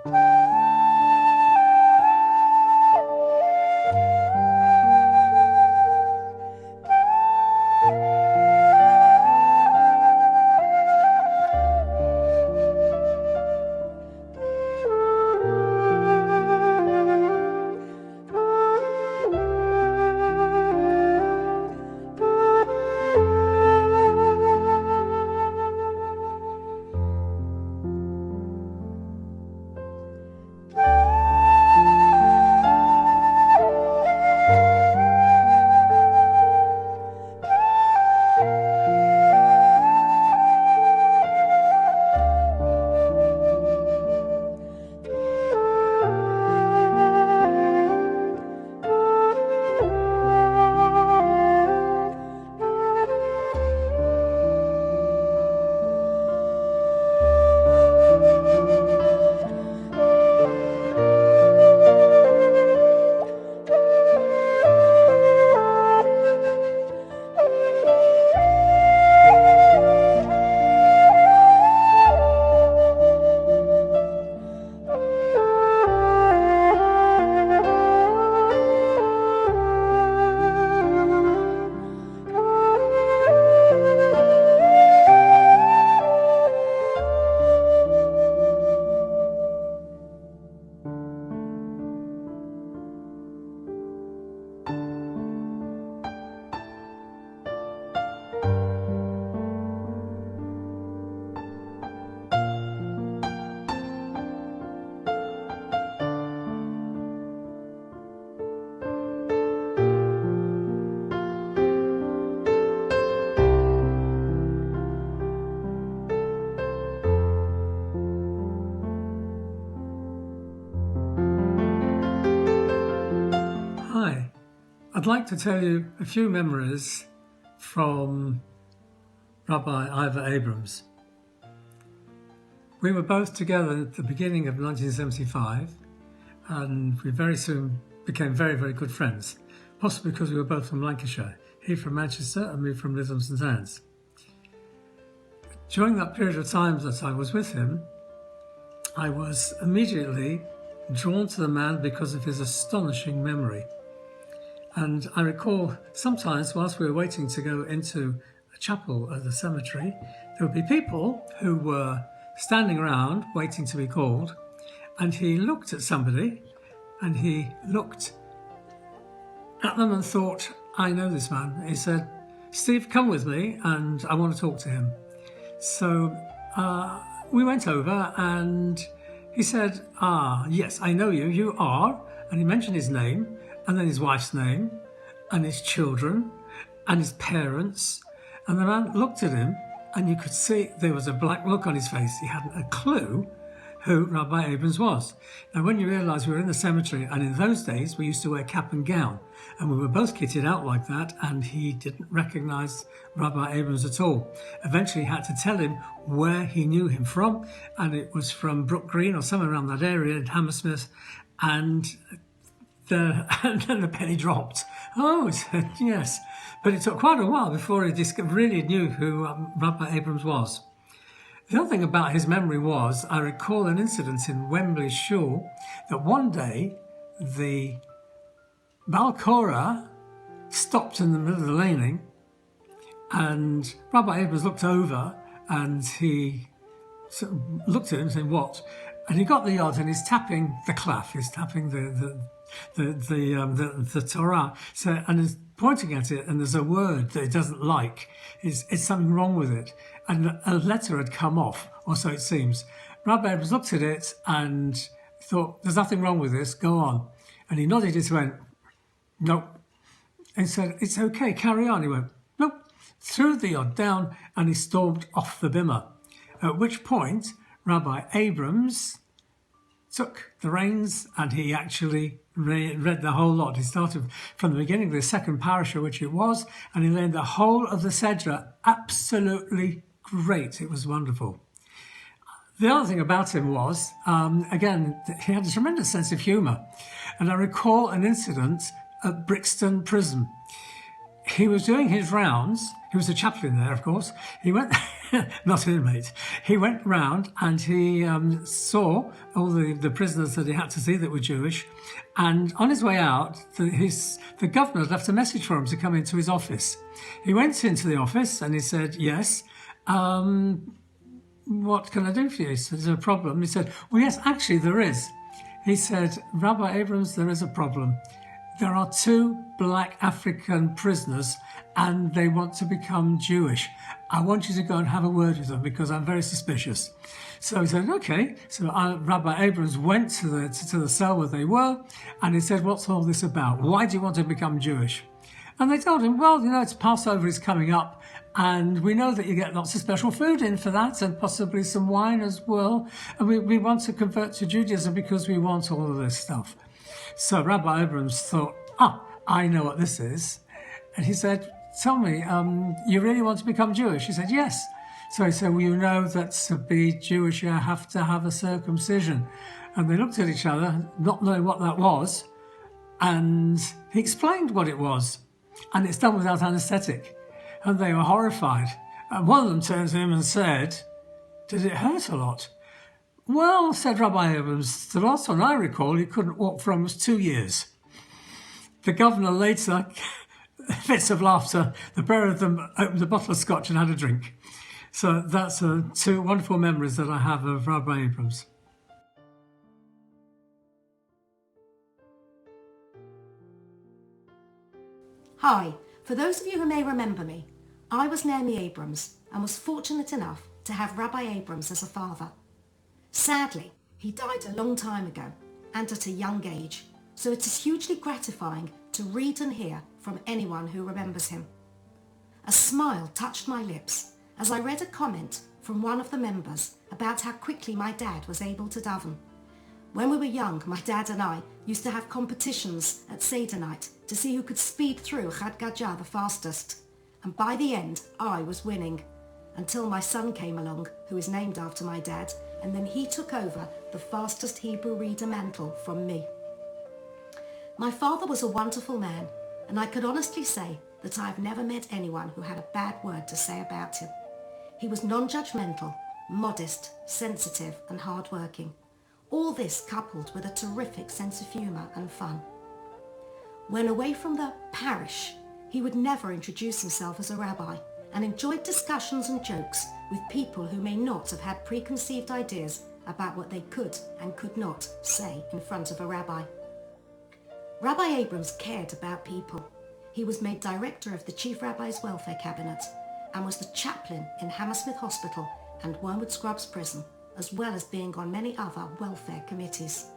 Hi, I'd like to tell you a few memories from Rabbi Ivor Abrams. We were both together at the beginning of 1975 and we very soon became very, very good friends, possibly because we were both from Lancashire, he from Manchester and me from Lytham St Anne's. During that period of time that I was with him, I was immediately drawn to the man because of his astonishing memory. And I recall sometimes whilst we were waiting to go into a chapel at the cemetery, there would be people who were standing around waiting to be called, and he looked at somebody and he looked at them and thought, I know this man. He said, Steve, come with me and I want to talk to him. So we went over and he said, yes, I know you, you are. And he mentioned his name and then his wife's name and his children and his parents. And the man looked at him and you could see there was a black look on his face. He hadn't a clue who Rabbi Abrams was. Now, when you realise we were in the cemetery, and in those days we used to wear cap and gown, and we were both kitted out like that, and he didn't recognise Rabbi Abrams at all. Eventually he had to tell him where he knew him from, and it was from Brook Green or somewhere around that area in Hammersmith, and then the penny dropped. Oh, he said, yes. But it took quite a while before he really knew who Rabbi Abrams was. The other thing about his memory was, I recall an incident in Wembley Shul that one day the Balcora stopped in the middle of the laning and Rabbi Abrams looked over and he sort of looked at him saying, what? And he got the yard and he's tapping the clef, he's tapping the Torah, so, and he's pointing at it, and there's a word that he doesn't like. It's something wrong with it. And a letter had come off, or so it seems. Rabbi Abrams looked at it and thought, there's nothing wrong with this, go on. And he nodded his head, went, nope. And he said, it's okay, carry on. He went, nope. Threw the yod down and he stormed off the bimah. At which point, Rabbi Abrams took the reins and he actually read the whole lot. He started from the beginning of the second parasha, which it was, and he learned the whole of the Sedra. Absolutely great. It was wonderful. The other thing about him was, again, he had a tremendous sense of humour. And I recall an incident at Brixton Prison. He was doing his rounds. He was a chaplain there, of course. He went not inmate. He went round and he saw all the prisoners that he had to see that were Jewish. And on his way out, the governor left a message for him to come into his office. He went into the office and he said, yes, what can I do for you? He said, is there a problem? He said, well, yes, actually there is. He said, Rabbi Abrams, there is a problem. There are 2 black African prisoners and they want to become Jewish. I want you to go and have a word with them because I'm very suspicious. So he said, okay. So Rabbi Abrams went to the cell where they were and he said, what's all this about? Why do you want to become Jewish? And they told him, well, it's Passover is coming up and we know that you get lots of special food in for that and possibly some wine as well. And we want to convert to Judaism because we want all of this stuff. So Rabbi Abrams thought, I know what this is. And he said, tell me, you really want to become Jewish? He said, yes. So he said, well, you know that to be Jewish, you have to have a circumcision. And they looked at each other, not knowing what that was. And he explained what it was. And it's done without anaesthetic. And they were horrified. And one of them turned to him and said, did it hurt a lot? Well, said Rabbi Abrams, the last one I recall he couldn't walk for almost 2 years. The governor later, fits of laughter, the pair of them opened a bottle of scotch and had a drink. So that's 2 wonderful memories that I have of Rabbi Abrams. Hi, for those of you who may remember me, I was Naomi Abrams and was fortunate enough to have Rabbi Abrams as a father. Sadly, he died a long time ago and at a young age, so it is hugely gratifying to read and hear from anyone who remembers him. A smile touched my lips as I read a comment from one of the members about how quickly my dad was able to daven. When we were young, my dad and I used to have competitions at Seder night to see who could speed through Chad Gadya the fastest. And by the end, I was winning. Until my son came along, who is named after my dad, and then he took over the fastest Hebrew reader mantle from me. My father was a wonderful man, and I could honestly say that I have never met anyone who had a bad word to say about him. He was non-judgmental, modest, sensitive, and hard-working. All this coupled with a terrific sense of humour and fun. When away from the parish, he would never introduce himself as a rabbi and enjoyed discussions and jokes with people who may not have had preconceived ideas about what they could and could not say in front of a rabbi. Rabbi Abrams cared about people. He was made director of the Chief Rabbi's Welfare Cabinet and was the chaplain in Hammersmith Hospital and Wormwood Scrubs Prison, as well as being on many other welfare committees,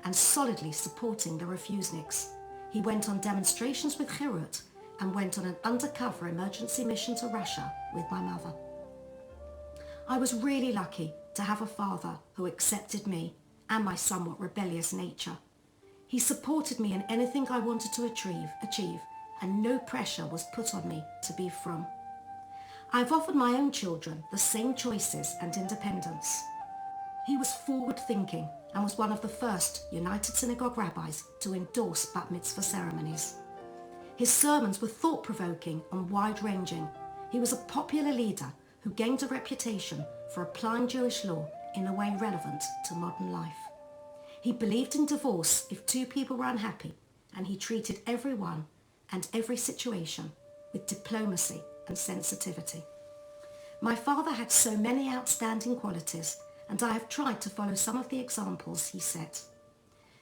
and solidly supporting the refuseniks. He went on demonstrations with Cherut and went on an undercover emergency mission to Russia with my mother. I was really lucky to have a father who accepted me and my somewhat rebellious nature. He supported me in anything I wanted to achieve, and no pressure was put on me to be from. I've offered my own children the same choices and independence. He was forward-thinking and was one of the first United Synagogue rabbis to endorse bat mitzvah ceremonies. His sermons were thought-provoking and wide-ranging. He was a popular leader who gained a reputation for applying Jewish law in a way relevant to modern life. He believed in divorce if 2 people were unhappy, and he treated everyone and every situation with diplomacy and sensitivity. My father had so many outstanding qualities, and I have tried to follow some of the examples he set.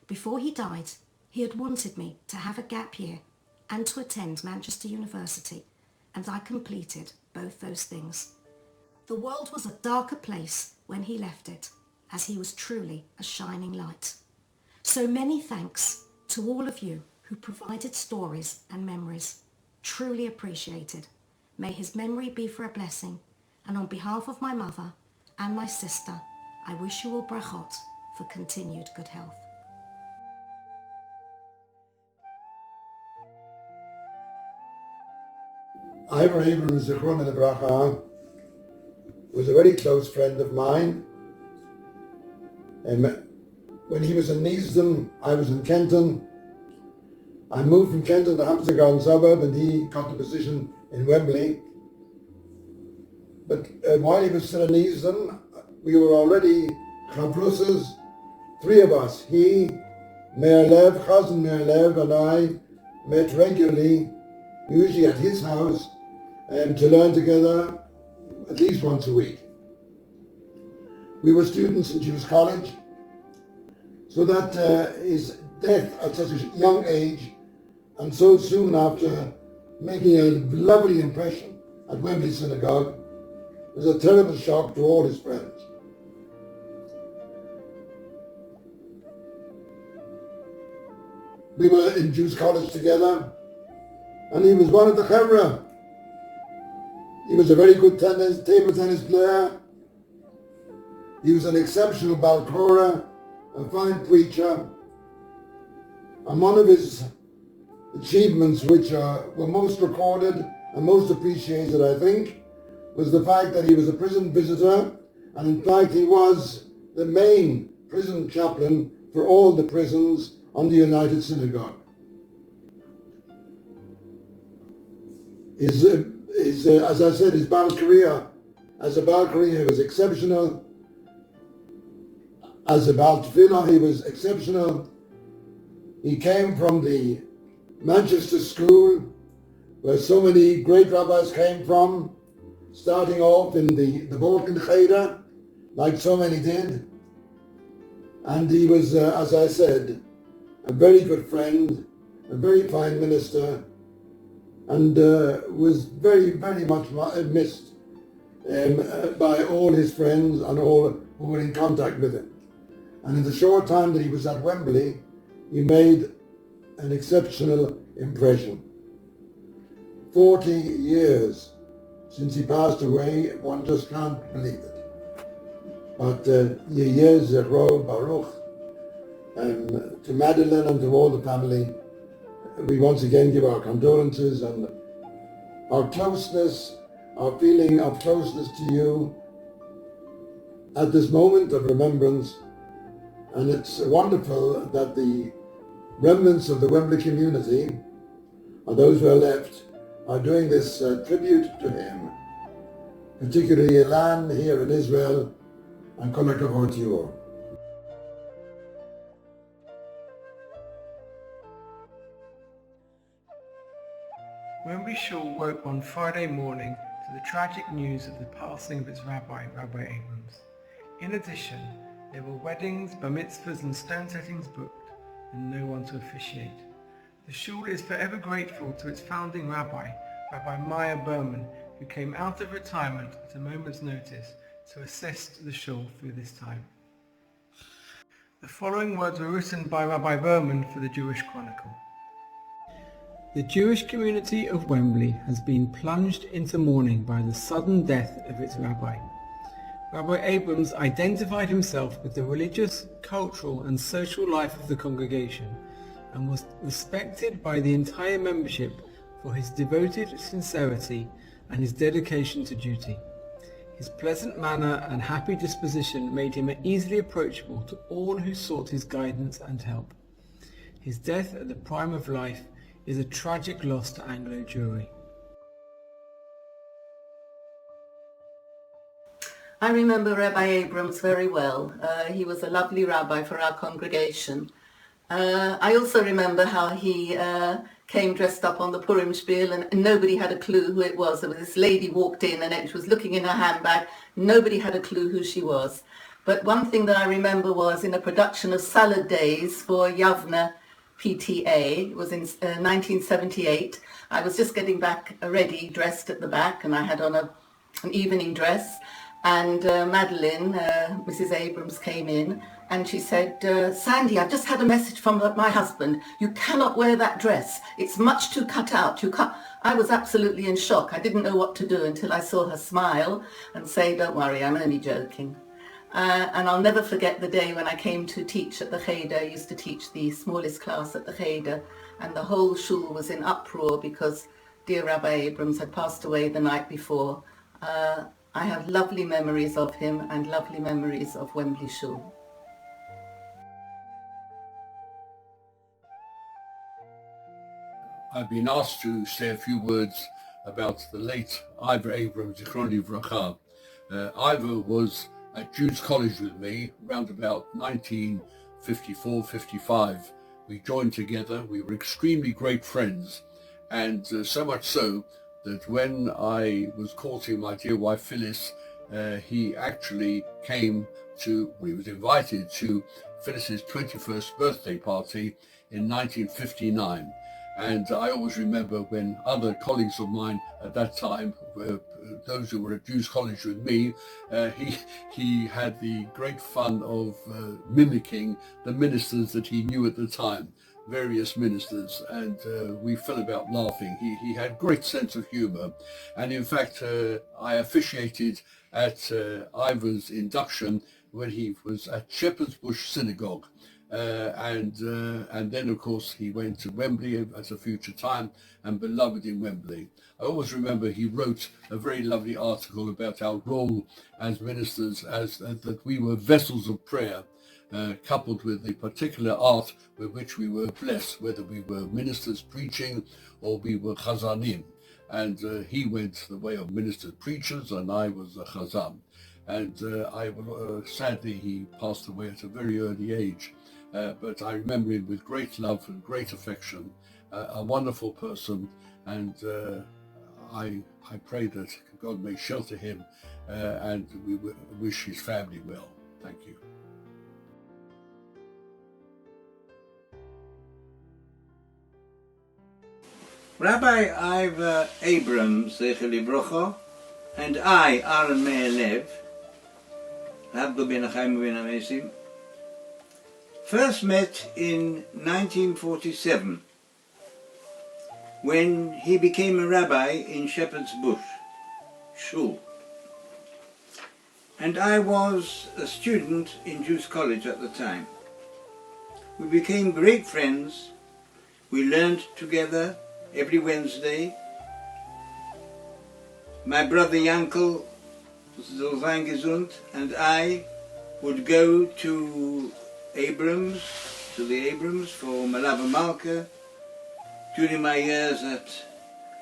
Before he died, he had wanted me to have a gap year and to attend Manchester University, and I completed both those things. The world was a darker place when he left it, as he was truly a shining light. So many thanks to all of you who provided stories and memories. Truly appreciated. May his memory be for a blessing, and on behalf of my mother and my sister, I wish you all brachot for continued good health. Ivor Abrams was a very close friend of mine. And when he was in Neasden, I was in Kenton. I moved from Kenton to Hampstead suburb, and he got the position in Wembley. But while he was still in Easton, we were already Chavrusses, three of us. He, Mayor Lev, Chazan Mayor Lev, and I met regularly, usually at his house, to learn together at least once a week. We were students in Jewish College, so that his death at such a young age and so soon after making a lovely impression at Wembley Synagogue was a terrible shock to all his friends. We were in Jewish College together, and he was one of the Chevra. He was a very good table tennis player. He was an exceptional Balkora, a fine preacher. And one of his achievements, which were most recorded and most appreciated, I think, was the fact that he was a prison visitor, and in fact he was the main prison chaplain for all the prisons on the United Synagogue. As I said, his Baal career as a Baal career was exceptional. As a Baal Tefillah, he was exceptional. He came from the Manchester School, where so many great rabbis came from, starting off in the Balkan Cheder, like so many did. And he was, as I said, a very good friend, a very fine minister, and was very, very much missed by all his friends and all who were in contact with him. And in the short time that he was at Wembley, he made an exceptional impression. 40 years since he passed away, one just can't believe it. But Yeh Zechro Baruch, to Madeline and to all the family, we once again give our condolences and our closeness, our feeling of closeness to you at this moment of remembrance. And it's wonderful that the remnants of the Wembley community, and those who are left, are doing this tribute to him, particularly Elan here in Israel, and Kol HaKavod to you all. Wembley Shul woke one Friday morning to the tragic news of the passing of its rabbi, Rabbi Abrams. In addition, there were weddings, bar mitzvahs and stone settings booked, and no one to officiate. The shul is forever grateful to its founding rabbi, Rabbi Meir Berman, who came out of retirement at a moment's notice to assist the shul through this time. The following words were written by Rabbi Berman for the Jewish Chronicle. The Jewish community of Wembley has been plunged into mourning by the sudden death of its rabbi. Rabbi Abrams identified himself with the religious, cultural and social life of the congregation and was respected by the entire membership for his devoted sincerity and his dedication to duty. His pleasant manner and happy disposition made him easily approachable to all who sought his guidance and help. His death at the prime of life is a tragic loss to Anglo Jewry. I remember Rabbi Abrams very well. He was a lovely rabbi for our congregation. I also remember how he came dressed up on the Purim Spiel and nobody had a clue who it was. There was this lady walked in and she was looking in her handbag. Nobody had a clue who she was. But one thing that I remember was in a production of Salad Days for Yavne PTA. It was in 1978. I was just getting back ready, dressed at the back, and I had on an evening dress. And Madeline, Mrs. Abrams, came in and she said, Sandy, I've just had a message from my husband. You cannot wear that dress. It's much too cut out. You can't. I was absolutely in shock. I didn't know what to do until I saw her smile and say, don't worry, I'm only joking. And I'll never forget the day when I came to teach at the Cheder. I used to teach the smallest class at the Cheder, and the whole shul was in uproar because dear Rabbi Abrams had passed away the night before. I have lovely memories of him and lovely memories of Wembley Shul. I've been asked to say a few words about the late Ivor Abrams, Zichron Livracha. Ivor was at Jude's College with me around about 1954-55. We joined together. We were extremely great friends, and so much so that when I was courting my dear wife Phyllis, he actually we was invited to Phyllis's 21st birthday party in 1959. And I always remember when other colleagues of mine at that time, those who were at Jews College with me, he had the great fun of mimicking the ministers that he knew at the time, various ministers, and we fell about laughing. He had great sense of humor. And in fact, I officiated at Ivor's induction when he was at Shepherd's Bush Synagogue. And then, of course, he went to Wembley at a future time, and beloved in Wembley. I always remember he wrote a very lovely article about our role as ministers, as that we were vessels of prayer, coupled with the particular art with which we were blessed, whether we were ministers preaching or we were chazanim. And he went the way of ministers preachers, and I was a chazan. And sadly, he passed away at a very early age. But I remember him with great love and great affection, a wonderful person, and I pray that God may shelter him, and we wish his family well. Thank you. Rabbi Ivor Abrams, Zecher Livrocha, and I, Aaron Meir Lev, Rabbi ben Chaim ben Amesim, first met in 1947 when he became a rabbi in Shepherd's Bush Shul. And I was a student in Jews College at the time. We became great friends. We learned together every Wednesday. My brother Yankel, soll sein gesund, and I would go to the Abrams for Malava Malka during my years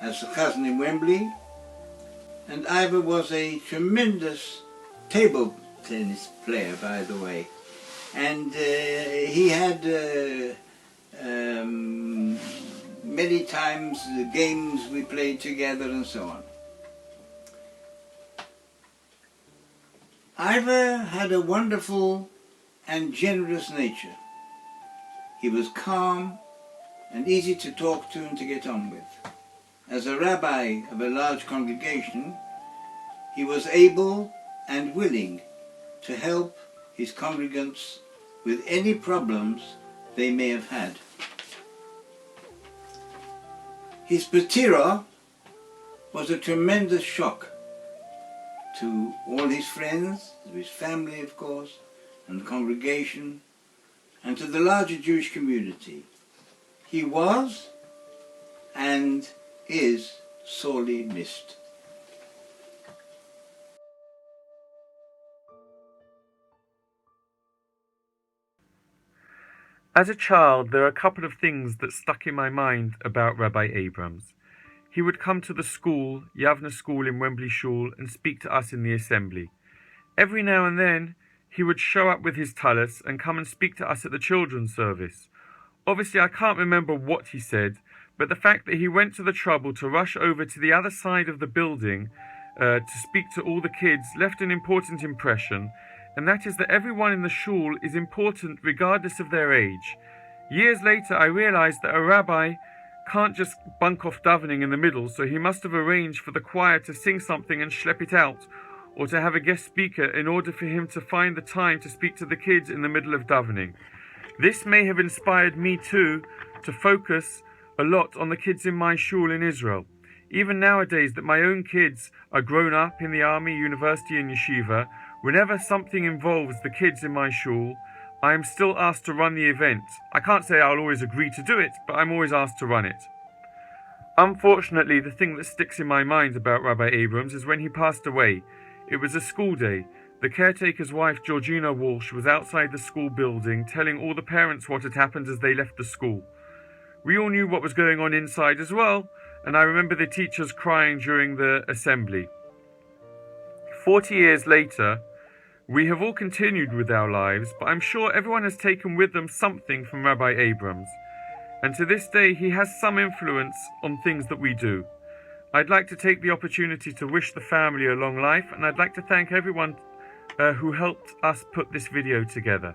as a cousin in Wembley. And Ivor was a tremendous table tennis player, by the way. And he had many times the games we played together and so on. Ivor had a wonderful and generous nature. He was calm and easy to talk to and to get on with. As a rabbi of a large congregation, he was able and willing to help his congregants with any problems they may have had. His Patira was a tremendous shock to all his friends, to his family, of course, and the congregation, and to the larger Jewish community. He was and is sorely missed. As a child, there are a couple of things that stuck in my mind about Rabbi Abrams. He would come to the school, Yavna School in Wembley Shul, and speak to us in the assembly. Every now and then, he would show up with his tallis and come and speak to us at the children's service. Obviously, I can't remember what he said, but the fact that he went to the trouble to rush over to the other side of the building to speak to all the kids left an important impression, and that is that everyone in the shul is important regardless of their age. Years later, I realized that a rabbi can't just bunk off davening in the middle, so he must have arranged for the choir to sing something and schlep it out, or to have a guest speaker in order for him to find the time to speak to the kids in the middle of davening. This may have inspired me too to focus a lot on the kids in my shul in Israel. Even nowadays that my own kids are grown up in the army, university and yeshiva, whenever something involves the kids in my shul, I am still asked to run the event. I can't say I'll always agree to do it, but I'm always asked to run it. Unfortunately, the thing that sticks in my mind about Rabbi Abrams is when he passed away. It was a school day. The caretaker's wife, Georgina Walsh, was outside the school building telling all the parents what had happened as they left the school. We all knew what was going on inside as well, and I remember the teachers crying during the assembly. 40 years later, we have all continued with our lives, but I'm sure everyone has taken with them something from Rabbi Abrams, and to this day he has some influence on things that we do. I'd like to take the opportunity to wish the family a long life, and I'd like to thank everyone who helped us put this video together.